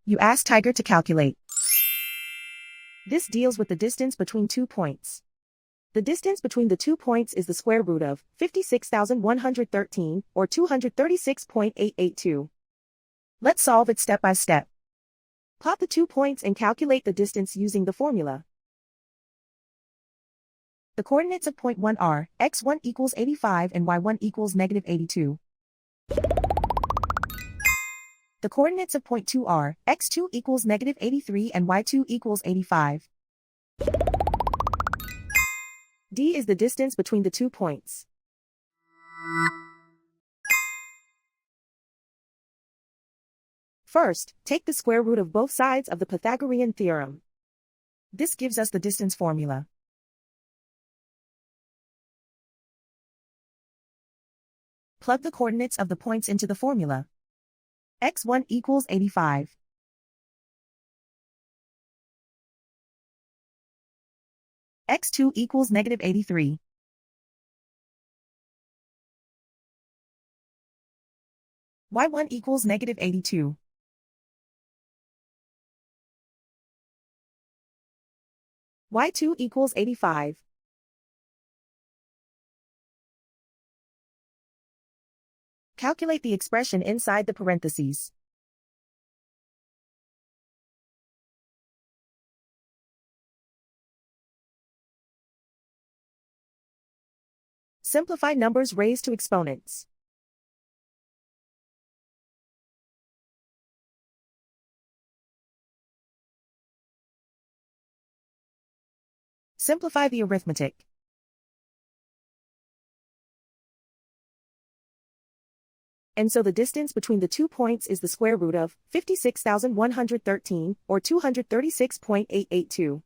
You ask Tiger to calculate. This deals with the distance between 2 points. The distance between the 2 points is the square root of 56,113, or 236.882. Let's solve it step by step. Plot the 2 points and calculate the distance using the formula. The coordinates of point 1 are x1 equals 85 and y1 equals negative 82. The coordinates of point 2 are x2 equals negative 83 and y2 equals 85. D is the distance between the 2 points. First, take the square root of both sides of the Pythagorean theorem. This gives us the distance formula. Plug the coordinates of the points into the formula. x1 equals 85. x2 equals negative 83. y1 equals negative 82. y2 equals 85. Calculate the expression inside the parentheses. Simplify numbers raised to exponents. Simplify the arithmetic. And so the distance between the 2 points is the square root of 56,113, or 236.882.